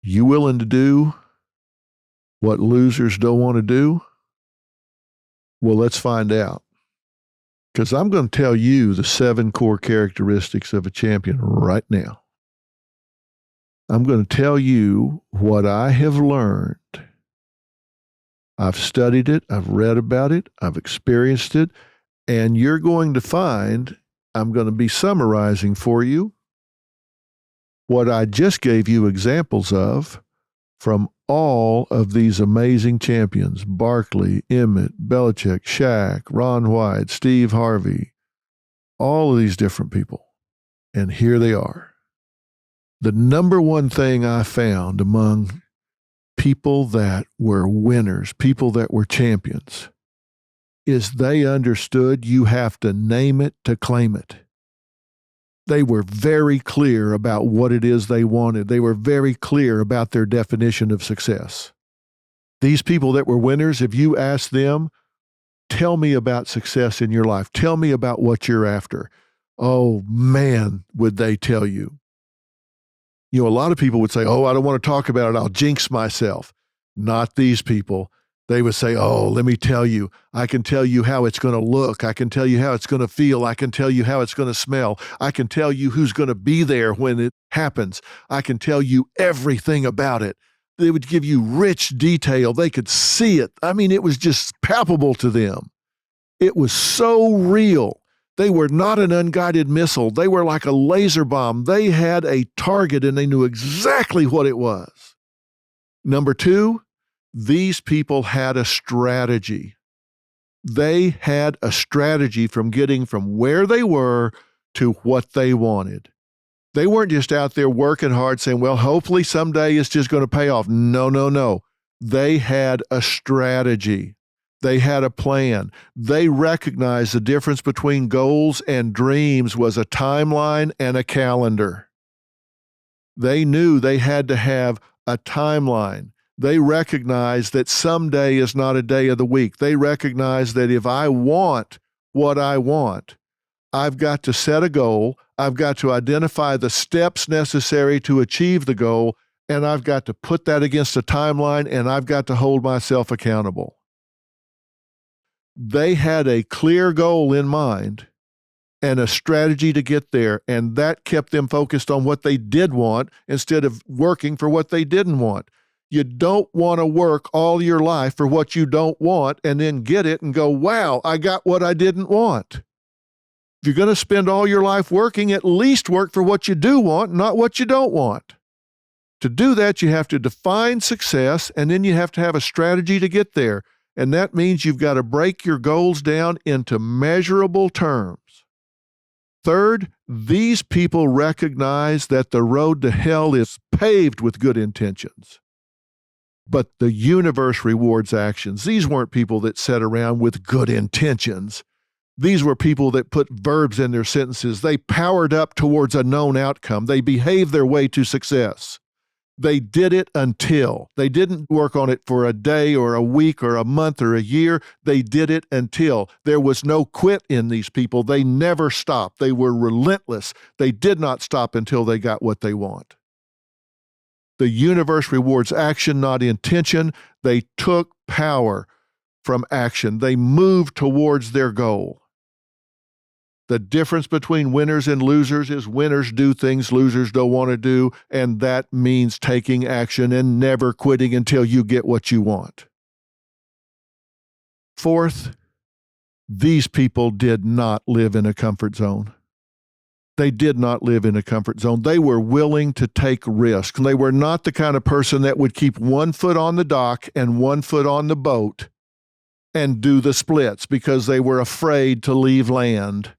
You willing to do what losers don't want to do? Well, let's find out. Because I'm going to tell you the 7 core characteristics of a champion right now. I'm going to tell you what I have learned. I've studied it, I've read about it, I've experienced it, and you're going to find I'm going to be summarizing for you what I just gave you examples of from all of these amazing champions: Barkley, Emmett, Belichick, Shaq, Ron White, Steve Harvey, all of these different people. And here they are. The number one thing I found among people that were winners, people that were champions, is they understood you have to name it to claim it. They were very clear about what it is they wanted. They were very clear about their definition of success. These people that were winners, if you ask them, tell me about success in your life, tell me about what you're after, oh man, would they tell you. You know, a lot of people would say, oh, I don't want to talk about it, I'll jinx myself. Not these people. They would say, oh, let me tell you, I can tell you how it's going to look. I can tell you how it's going to feel. I can tell you how it's going to smell. I can tell you who's going to be there when it happens. I can tell you everything about it. They would give you rich detail. They could see it. I mean, it was just palpable to them. It was so real. They were not an unguided missile. They were like a laser bomb. They had a target and they knew exactly what it was. Number 2, these people had a strategy. They had a strategy from getting from where they were to what they wanted. They weren't just out there working hard saying, well, hopefully someday it's just going to pay off. No, no, no. They had a strategy. They had a plan. They recognized the difference between goals and dreams was a timeline and a calendar. They knew they had to have a timeline. They recognize that someday is not a day of the week. They recognize that if I want what I want, I've got to set a goal, I've got to identify the steps necessary to achieve the goal, and I've got to put that against a timeline, and I've got to hold myself accountable. They had a clear goal in mind and a strategy to get there, and that kept them focused on what they did want instead of working for what they didn't want. You don't want to work all your life for what you don't want and then get it and go, wow, I got what I didn't want. If you're going to spend all your life working, at least work for what you do want, not what you don't want. To do that, you have to define success, and then you have to have a strategy to get there. And that means you've got to break your goals down into measurable terms. Third, these people recognize that the road to hell is paved with good intentions. But the universe rewards actions. These weren't people that sat around with good intentions. These were people that put verbs in their sentences. They powered up towards a known outcome. They behaved their way to success. They did it until. They didn't work on it for a day or a week or a month or a year. They did it until. There was no quit in these people. They never stopped. They were relentless. They did not stop until they got what they want. The universe rewards action, not intention. They took power from action. They moved towards their goal. The difference between winners and losers is winners do things losers don't want to do, and that means taking action and never quitting until you get what you want. Fourth, these people did not live in a comfort zone. They did not live in a comfort zone. They were willing to take risks. They were not the kind of person that would keep one foot on the dock and one foot on the boat and do the splits because they were afraid to leave land.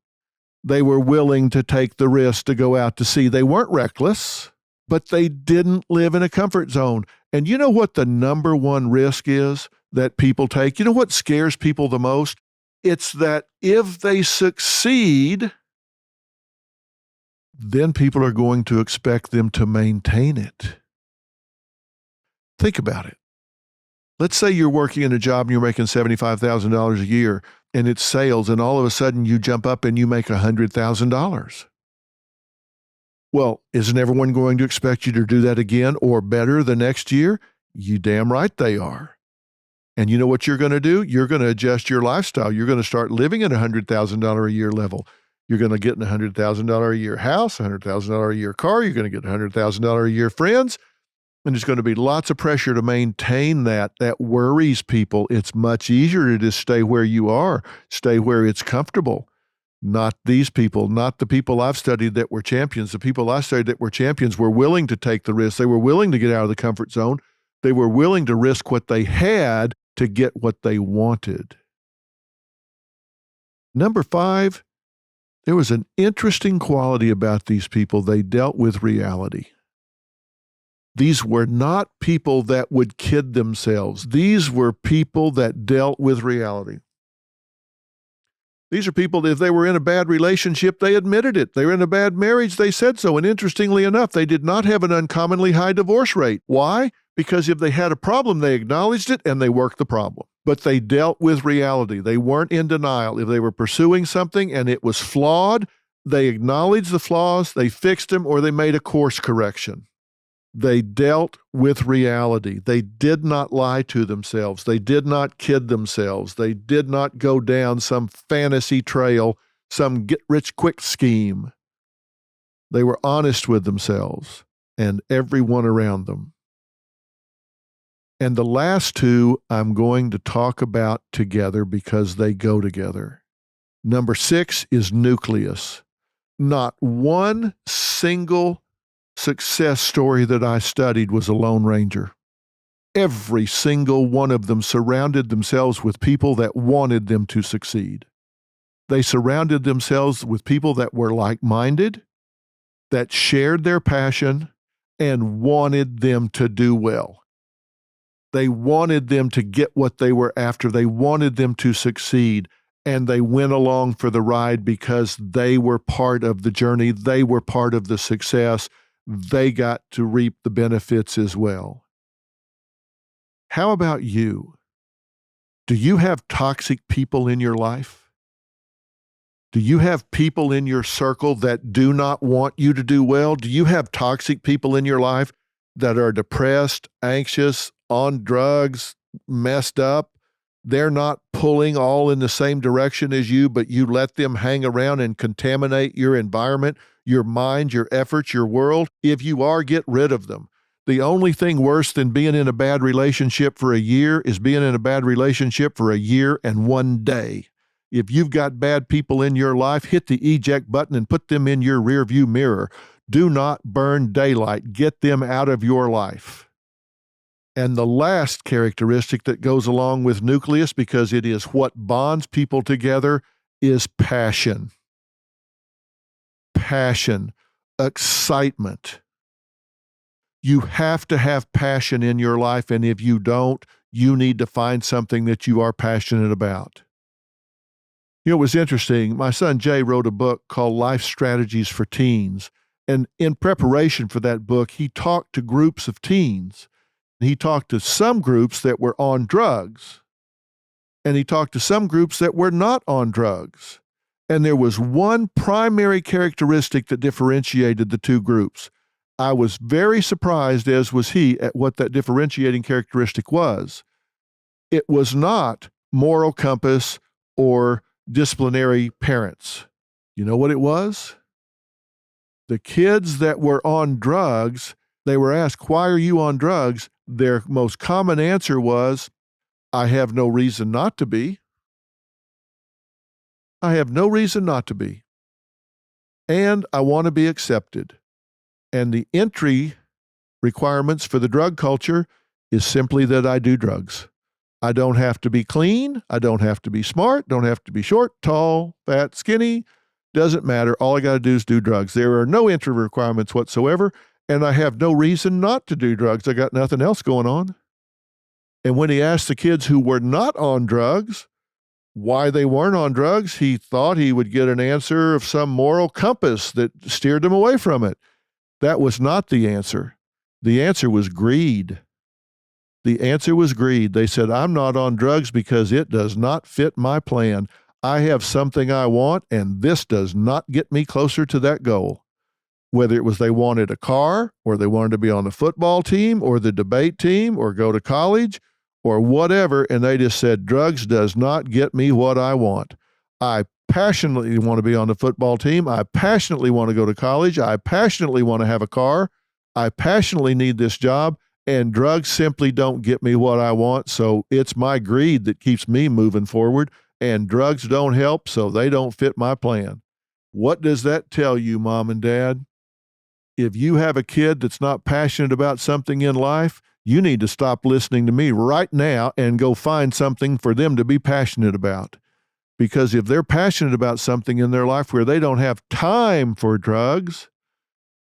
They were willing to take the risk to go out to sea. They weren't reckless, but they didn't live in a comfort zone. And you know what the number one risk is that people take? You know what scares people the most? It's that if they succeed, then people are going to expect them to maintain it. Think about it. Let's say you're working in a job and you're making $75,000 a year and it's sales, and all of a sudden you jump up and you make $100,000. Well, isn't everyone going to expect you to do that again or better the next year? You damn right they are. And you know what you're going to do? You're going to adjust your lifestyle. You're going to start living at $100,000 a year level. You're going to get a $100,000 a year house, $100,000 a year car. You're going to get $100,000 a year friends. And there's going to be lots of pressure to maintain that. That worries people. It's much easier to just stay where you are, stay where it's comfortable. Not these people, not the people I've studied that were champions. The people I studied that were champions were willing to take the risk. They were willing to get out of the comfort zone. They were willing to risk what they had to get what they wanted. Number 5, there was an interesting quality about these people. They dealt with reality. These were not people that would kid themselves. These were people that dealt with reality. These are people that if they were in a bad relationship, they admitted it. They were in a bad marriage, they said so. And interestingly enough, they did not have an uncommonly high divorce rate. Why? Because if they had a problem, they acknowledged it and they worked the problem. But they dealt with reality. They weren't in denial. If they were pursuing something and it was flawed, they acknowledged the flaws, they fixed them, or they made a course correction. They dealt with reality. They did not lie to themselves. They did not kid themselves. They did not go down some fantasy trail, some get-rich-quick scheme. They were honest with themselves and everyone around them. And the last 2 I'm going to talk about together because they go together. Number 6 is nucleus. Not one single success story that I studied was a Lone Ranger. Every single one of them surrounded themselves with people that wanted them to succeed. They surrounded themselves with people that were like-minded, that shared their passion, and wanted them to do well. They wanted them to get what they were after. They wanted them to succeed. And they went along for the ride because they were part of the journey. They were part of the success. They got to reap the benefits as well. How about you? Do you have toxic people in your life? Do you have people in your circle that do not want you to do well? Do you have toxic people in your life that are depressed, anxious, on drugs, messed up? They're not pulling all in the same direction as you, but you let them hang around and contaminate your environment, your mind, your efforts, your world. If you are, get rid of them. The only thing worse than being in a bad relationship for a year is being in a bad relationship for a year and 1 day. If you've got bad people in your life, hit the eject button and put them in your rearview mirror. Do not burn daylight. Get them out of your life. And the last characteristic that goes along with nucleus, because it is what bonds people together, is passion. Passion, excitement. You have to have passion in your life, and if you don't, you need to find something that you are passionate about. You know, it was interesting. My son Jay wrote a book called Life Strategies for Teens. And in preparation for that book, he talked to groups of teens. He talked to some groups that were on drugs, and he talked to some groups that were not on drugs. And there was one primary characteristic that differentiated the two groups. I was very surprised, as was he, at what that differentiating characteristic was. It was not moral compass or disciplinary parents. You know what it was? The kids that were on drugs, they were asked, "Why are you on drugs?" Their most common answer was, "I have no reason not to be. I have no reason not to be. And I want to be accepted." And the entry requirements for the drug culture is simply that I do drugs. I don't have to be clean. I don't have to be smart. Don't have to be short, tall, fat, skinny. Doesn't matter. All I got to do is do drugs. There are no entry requirements whatsoever. And I have no reason not to do drugs. I got nothing else going on. And when he asked the kids who were not on drugs why they weren't on drugs, he thought he would get an answer of some moral compass that steered them away from it. That was not the answer. The answer was greed. The answer was greed. They said, "I'm not on drugs because it does not fit my plan. I have something I want, and this does not get me closer to that goal." whether it was they wanted a car or they wanted to be on the football team or the debate team or go to college or whatever, and they just said, drugs does not get me what I want. I passionately want to be on the football team. I passionately want to go to college. I passionately want to have a car. I passionately need this job, and drugs simply don't get me what I want. So it's my greed that keeps me moving forward, and drugs don't help, so they don't fit my plan. What does that tell you, mom and dad? If you have a kid that's not passionate about something in life, you need to stop listening to me right now and go find something for them to be passionate about. Because if they're passionate about something in their life where they don't have time for drugs,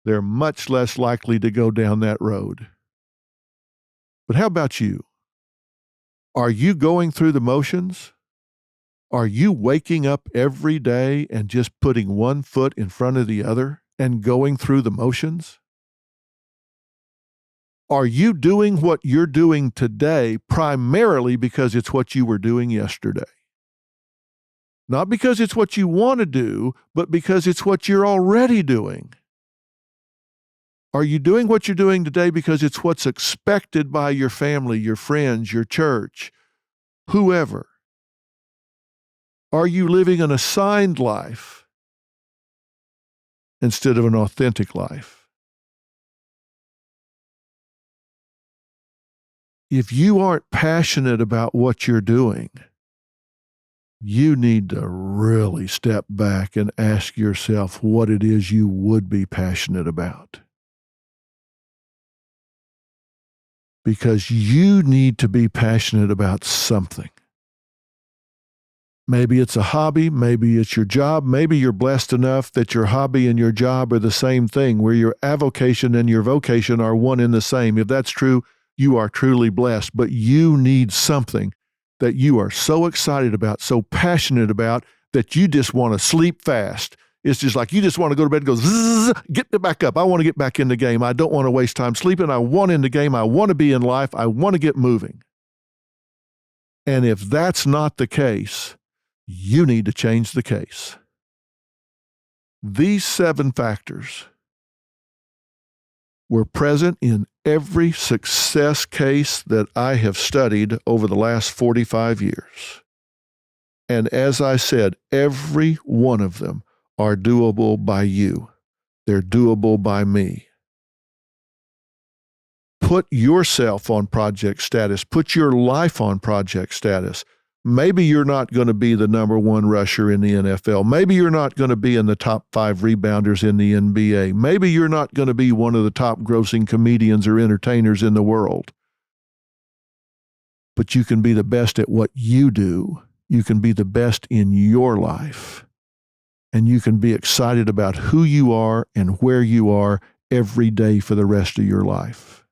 they're much less likely to go down that road. But how about you? Are you going through the motions? Are you waking up every day and just putting one foot in front of the other and going through the motions? Are you doing what you're doing today primarily because it's what you were doing yesterday? Not because it's what you want to do, but because it's what you're already doing. Are you doing what you're doing today because it's what's expected by your family, your friends, your church, whoever? Are you living an assigned life instead of an authentic life? If you aren't passionate about what you're doing, you need to really step back and ask yourself what it is you would be passionate about. Because you need to be passionate about something. Maybe it's a hobby, maybe it's your job, maybe you're blessed enough that your hobby and your job are the same thing, where your avocation and your vocation are one and the same. If that's true, you are truly blessed, but you need something that you are so excited about, so passionate about, that you just want to sleep fast. It's just like you just want to go to bed and go, zzz, get back up. I want to get back in the game. I don't want to waste time sleeping. I want in the game. I want to be in life. I want to get moving. And if that's not the case, you need to change the case. These 7 factors were present in every success case that I have studied over the last 45 years. And as I said, every one of them are doable by you. They're doable by me. Put yourself on project status. Put your life on project status. Maybe you're not going to be the number 1 rusher in the NFL. Maybe you're not going to be in the top 5 rebounders in the NBA. Maybe you're not going to be one of the top grossing comedians or entertainers in the world. But you can be the best at what you do. You can be the best in your life. And you can be excited about who you are and where you are every day for the rest of your life.